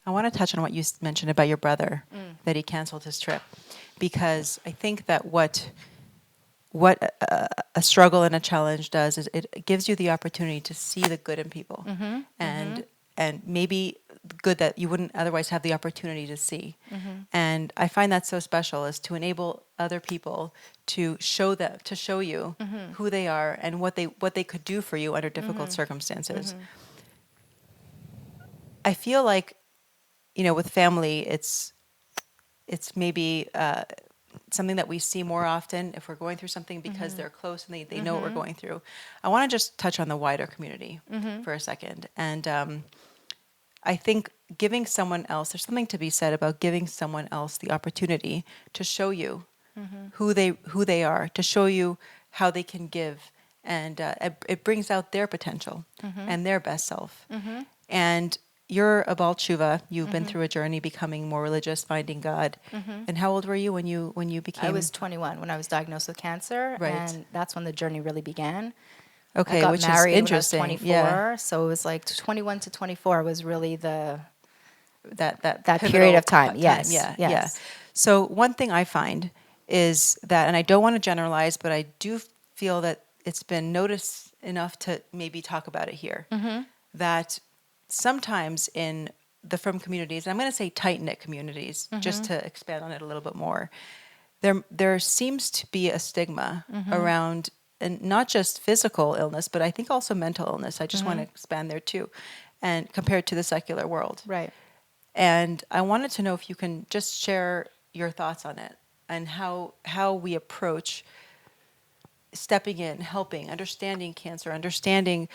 I want to touch on what you mentioned about your brother, that he canceled his trip, because I think that what a struggle and a challenge does is it gives you the opportunity to see the good in people, and maybe good that you wouldn't otherwise have the opportunity to see. And I find that so special, is to enable other people to show you who they are and what they could do for you under difficult circumstances. I feel like, with family, it's maybe something that we see more often if we're going through something, because they're close and they know what we're going through. I want to just touch on the wider community for a second. And I think giving someone else, there's something to be said about giving someone else the opportunity to show you who they are, to show you how they can give. And it brings out their potential and their best self. And you're a Baal Tshuva. You've been through a journey becoming more religious, finding God. And how old were you when you became? I was 21 when I was diagnosed with cancer, Right. and that's when the journey really began. Okay, I got which married is interesting. when I was 24, Yeah. so it was like 21 to 24 was really that pivotal period of time. Yes, Yeah, yes. yeah. So one thing I find is that, and I don't want to generalize, but I do feel that it's been noticed enough to maybe talk about it here, that sometimes in the Frum communities, and I'm going to say tight-knit communities, just to expand on it a little bit more, there seems to be a stigma around, and not just physical illness, but I think also mental illness. I just want to expand there too, and compared to the secular world. Right. And I wanted to know if you can just share your thoughts on it, and how we approach stepping in, helping, understanding cancer, understanding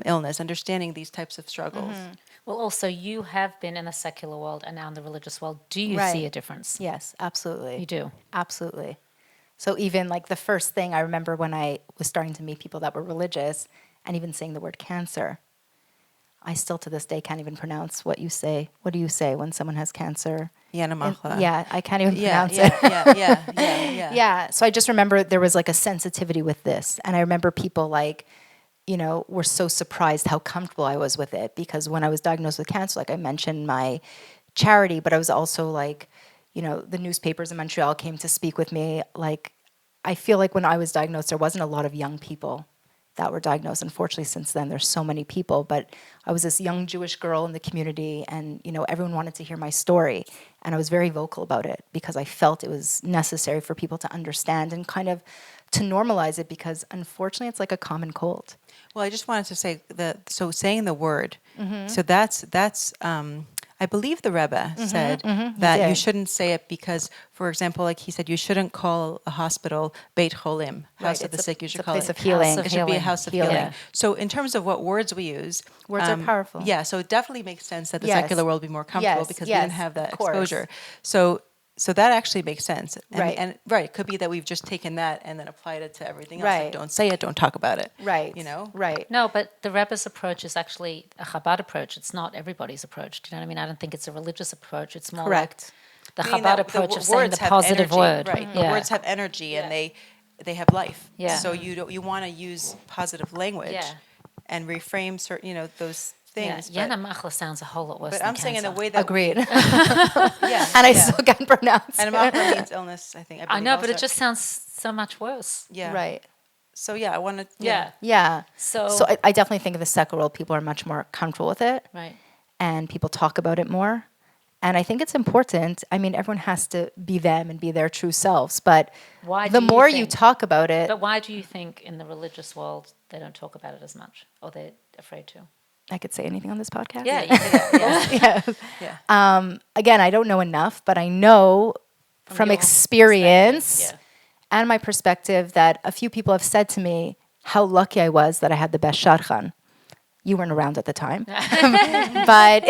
illness, understanding these types of struggles. Well, also, you have been in the secular world and now in the religious world. Do you Right. see a difference? Yes, absolutely. You do? Absolutely. So even like the first thing I remember when I was starting to meet people that were religious, and even saying the word cancer, I still to this day can't even pronounce what you say. What do you say when someone has cancer? Yanamachla. Yeah, I can't even pronounce yeah, it. yeah. Yeah, so I just remember there was like a sensitivity with this. And I remember people like, were so surprised how comfortable I was with it. Because when I was diagnosed with cancer, like I mentioned my charity, but I was also like, the newspapers in Montreal came to speak with me. Like, I feel like when I was diagnosed, there wasn't a lot of young people that were diagnosed. Unfortunately, since then, there's so many people. But I was this young Jewish girl in the community, and everyone wanted to hear my story. And I was very vocal about it because I felt it was necessary for people to understand and kind of to normalize it, because unfortunately, it's like a common cold. Well, I just wanted to say that, so saying the word, so that's I believe the Rebbe said that you shouldn't say it because, for example, like he said, you shouldn't call a hospital Beit Cholim, house of the sick. You should call place it of healing. It should be a house of Healing. healing. Yeah. So in terms of what words we use, Words are powerful. Yeah, so it definitely makes sense that the Yes. secular world be more comfortable Yes, because we yes, didn't have that of course. exposure. So that actually makes sense. And, Right. And it could be that we've just taken that and then applied it to everything else. Right. Like, don't say it, don't talk about it. Right. Right. No, but the Rebbe's approach is actually a Chabad approach. It's not everybody's approach. Do you know what I mean? I don't think it's a religious approach. It's more Correct. like the Meaning Chabad that approach the of saying the words have positive energy, word. Right. The Yeah. words have energy and they have life. Yeah. So you want to use positive language Yeah. and reframe certain things. Yeah. Yana Machla sounds a whole lot worse But than I'm saying in the cancer. way that Agreed. yeah. And I yeah. still can't pronounce And it. Amachla means illness, I think. I know, but believe it just sounds so much worse. yeah. Right. So yeah, I want to Yeah. Yeah. So- I definitely think in the secular world, people are much more comfortable with it. Right. And people talk about it more. And I think it's important. I mean, everyone has to be them and be their true selves. But Why the do you more you think- talk about it, But why do you think in the religious world they don't talk about it as much, or they're afraid to? I could say anything on this podcast. Yeah, you can, yeah. Yeah. Again, I don't know enough, but I know from your experience perspective, and my perspective that a few people have said to me how lucky I was that I had the best shadchan. You weren't around at the time, but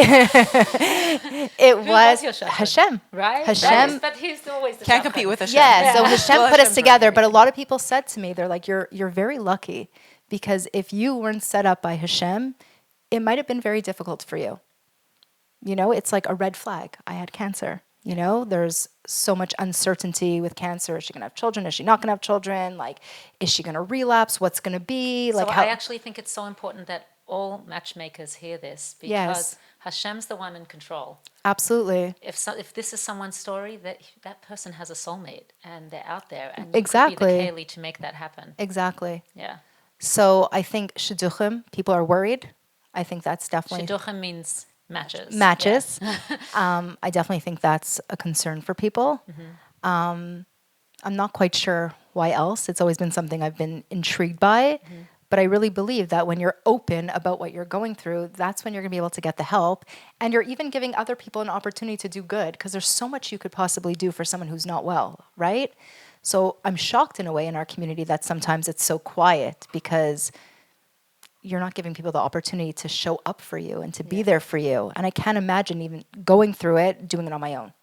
it was your shadchan? Hashem. Right? Hashem. But he's always the Can't shadchan. compete with a Yeah, so Hashem put us Hashem's together. right. But a lot of people said to me, they're like, you're very lucky, because if you weren't set up by Hashem, it might have been very difficult for you. It's like a red flag. I had cancer. There's so much uncertainty with cancer. Is she going to have children? Is she not going to have children? Like, is she going to relapse? What's going to be? So Like, I actually think it's so important that all matchmakers hear this, because Yes. Hashem's the one in control. Absolutely. If this is someone's story, that person has a soulmate and they're out there, and Exactly. you could be the Keli to make that happen. Exactly. Yeah. So I think shidduchim, people are worried. I think that's definitely Shidduchim means matches. matches. Yes. I definitely think that's a concern for people. I'm not quite sure why else. It's always been something I've been intrigued by. But I really believe that when you're open about what you're going through, that's when you're going to be able to get the help. And you're even giving other people an opportunity to do good, because there's so much you could possibly do for someone who's not well, right? So I'm shocked in a way in our community that sometimes it's so quiet, because you're not giving people the opportunity to show up for you and to be there for you. And I can't imagine even going through it, doing it on my own.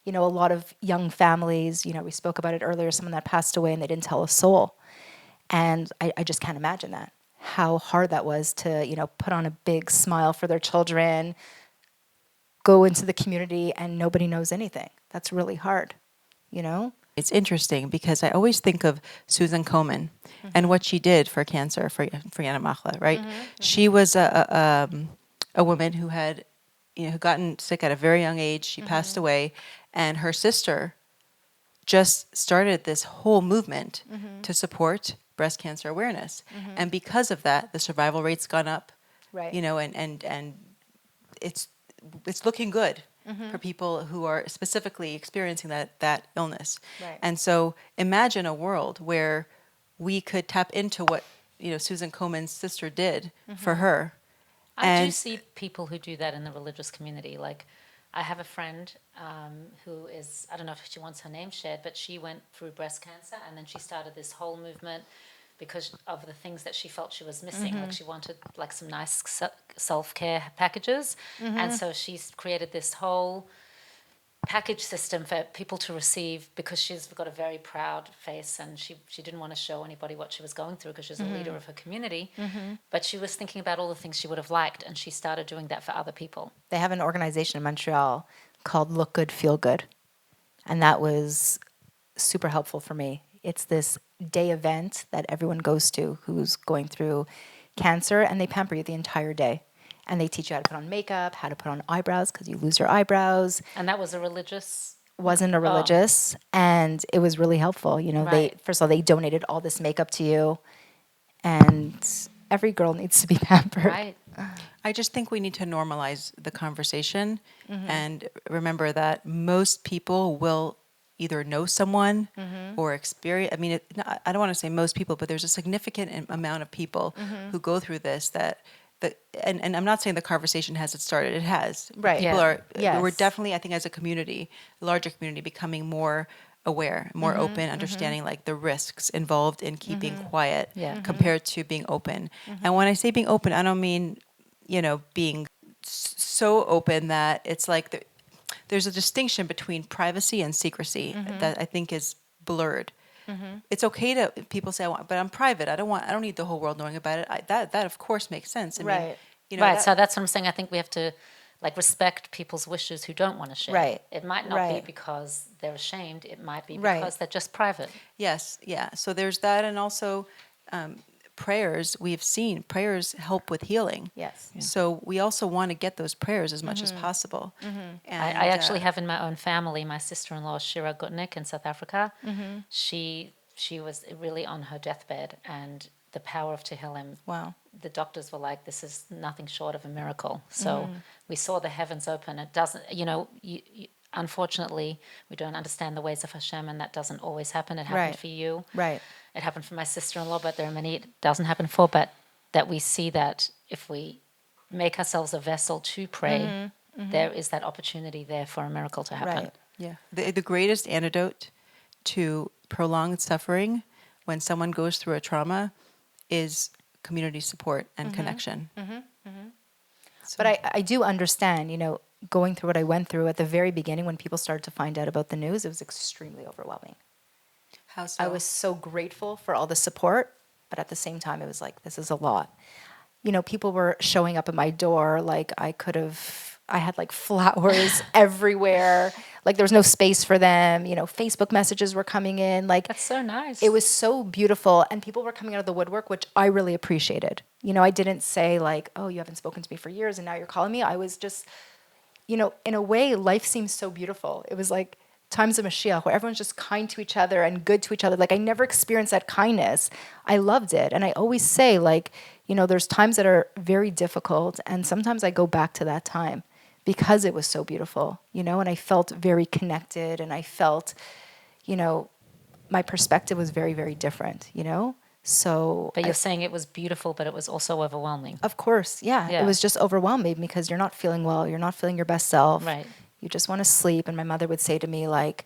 You know, a lot of young families, you know, we spoke about it earlier, someone that passed away and they didn't tell a soul. And I just can't imagine that, how hard that was to, you know, put on a big smile for their children, go into the community and nobody knows anything. That's really hard, you know? It's interesting because I always think of Susan Komen and what she did for cancer, for Yana Machla, right? She was a woman who had, you know, who gotten sick at a very young age. She passed away, and her sister just started this whole movement to support breast cancer awareness. And because of that, the survival rate's gone up, Right. you know, and it's looking good for people who are specifically experiencing that illness. Right. And so imagine a world where we could tap into what, you know, Susan Komen's sister did for her. I do And see people who do that in the religious community. Like, I have a friend who is, I don't know if she wants her name shared, but she went through breast cancer, and then she started this whole movement because of the things that she felt she was missing. Like, she wanted like some nice self-care packages. And so she's created this whole package system for people to receive, because she's got a very proud face, and she didn't want to show anybody what she was going through, because she's a leader of her community. But she was thinking about all the things she would have liked, and she started doing that for other people. They have an organization in Montreal called Look Good, Feel Good. And that was super helpful for me. It's this day event that everyone goes to who's going through cancer, and they pamper you the entire day. And they teach you how to put on makeup, how to put on eyebrows, because you lose your eyebrows. And that was a religious... Wasn't a religious, and it was really helpful. You know, Right. they first of all, they donated all this makeup to you, and every girl needs to be pampered. Right. I just think we need to normalize the conversation and remember that most people will either know someone or experience. I mean, I don't want to say most people, but there's a significant amount of people who go through this and I'm not saying the conversation hasn't started. It has. Right. People Yeah. are. Yes. We're definitely, I think, as a community, a larger community, becoming more aware, more open, understanding like the risks involved in keeping quiet Yeah. compared to being open. And when I say being open, I don't mean, you know, being so open that it's like there's a distinction between privacy and secrecy that I think is blurred. It's okay to people say, but I'm private. I don't need the whole world knowing about it. That of course makes sense. I mean, Right. you know, Right, so that's what I'm saying. I think we have to like respect people's wishes who don't want to share. Right. It might not Right. be because they're ashamed. It might be Right. because they're just private. Yes, yeah. So there's that, and also prayers. We've seen prayers help with healing. Yes. So we also want to get those prayers as much as possible. And, I actually have in my own family, my sister-in-law Shira Gutnick in South Africa. She was really on her deathbed, and the power of Tehillim. Wow. The doctors were like, "This is nothing short of a miracle." So we saw the heavens open. It doesn't, unfortunately, we don't understand the ways of Hashem, and that doesn't always happen. It happened Right. for you. Right. It happened for my sister-in-law, but there are many it doesn't happen for. But that we see that if we make ourselves a vessel to pray, there is that opportunity there for a miracle to happen. Right. yeah, the greatest antidote to prolonged suffering when someone goes through a trauma is community support and connection. So- But I do understand, you know, going through what I went through at the very beginning when people started to find out about the news, it was extremely overwhelming. How so? I was so grateful for all the support, but at the same time, it was like, this is a lot. You know, people were showing up at my door like I had like flowers everywhere. like there was no space for them. You know, Facebook messages were coming in. Like That's so nice. it was so beautiful, and people were coming out of the woodwork, which I really appreciated. You know, I didn't say like, "Oh, you haven't spoken to me for years, and now you're calling me." I was just, you know, in a way, life seems so beautiful. It was like times of Mashiach, where everyone's just kind to each other and good to each other. Like I never experienced that kindness. I loved it, and I always say like, you know, there's times that are very difficult, and sometimes I go back to that time because it was so beautiful, you know, and I felt very connected, and I felt, you know, my perspective was very, very different, you know? So, But you're saying it was beautiful, but it was also overwhelming. of course, yeah, Yeah. it was just overwhelming because you're not feeling well, you're not feeling your best self. Right. You just want to sleep. And my mother would say to me, like,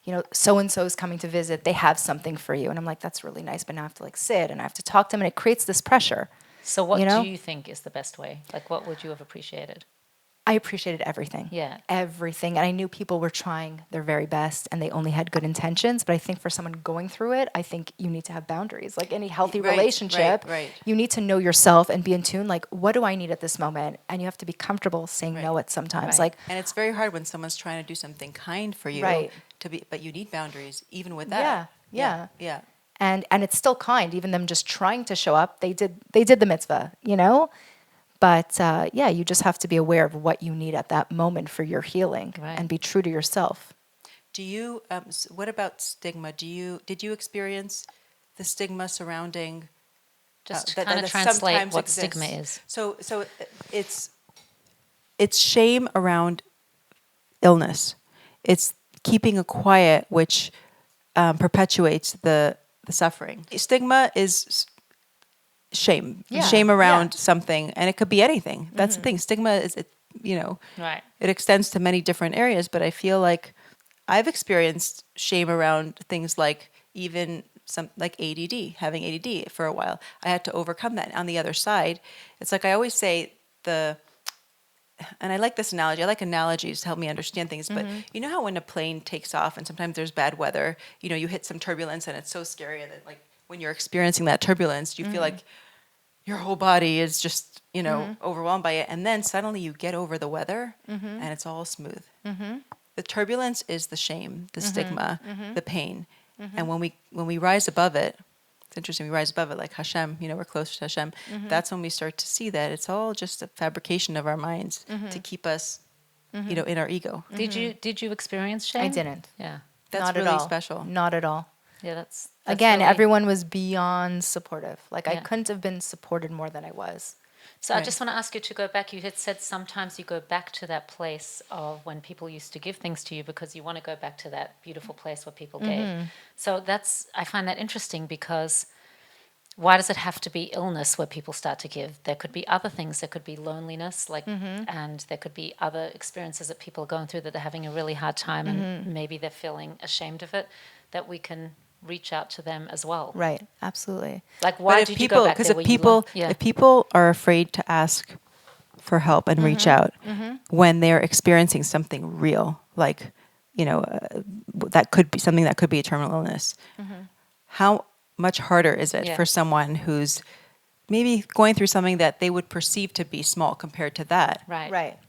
you know, so and so is coming to visit, they have something for you. And I'm like, that's really nice, but now I have to like sit and I have to talk to them, and it creates this pressure. So what You know? do you think is the best way? Like, what would you have appreciated? I appreciated everything. Yeah. Everything. And I knew people were trying their very best and they only had good intentions. But I think for someone going through it, I think you need to have boundaries. Like any healthy Right, relationship, right. you need to know yourself and be in tune. Like, what do I need at this moment? And you have to be comfortable saying Right. no at sometimes. Right. Like, And it's very hard when someone's trying to do something kind for you. Right. But you need boundaries even with that. Yeah. Yeah. and it's still kind, even them just trying to show up. They did the mitzvah, you know? But yeah, you just have to be aware of what you need at that moment for your healing Right. and be true to yourself. Do you, what about stigma? Did you experience the stigma surrounding Just that- kind of that translate sometimes what exists? stigma is. So it's shame around illness. It's keeping a quiet, which perpetuates the suffering. Stigma is shame, Yeah, shame around yeah. something, and it could be anything. That's the thing. Stigma is, you know, Right. it extends to many different areas. But I feel like I've experienced shame around things like even some like ADD, having ADD for a while. I had to overcome that. On the other side, it's like I always say and I like this analogy. I like analogies to help me understand things. But you know how when a plane takes off and sometimes there's bad weather, you know, you hit some turbulence and it's so scary. And then, like, when you're experiencing that turbulence, you feel like your whole body is just, you know, overwhelmed by it. And then suddenly you get over the weather and it's all smooth. The turbulence is the shame, the stigma, the pain. And when we rise above it, it's interesting, we rise above it like Hashem, you know, we're closer to Hashem. That's when we start to see that it's all just a fabrication of our minds to keep us, you know, in our ego. Did you experience shame? I didn't. Yeah. That's Not really at all. special. Not at all. Yeah, that's Again, really- everyone was beyond supportive. Like I Yeah. couldn't have been supported more than I was. So I Right. just want to ask you to go back. You had said sometimes you go back to that place of when people used to give things to you because you want to go back to that beautiful place where people gave. So I find that interesting because why does it have to be illness where people start to give? There could be other things. There could be loneliness, like, and there could be other experiences that people are going through that they're having a really hard time and maybe they're feeling ashamed of it, that we can reach out to them as well. Right. Absolutely. Like, why did you go back there? Were you if people are afraid to ask for help and reach out when they're experiencing something real, like, you know, that could be something that could be a terminal illness, how much harder is it Yeah. for someone who's maybe going through something that they would perceive to be small compared to that? Right. Right.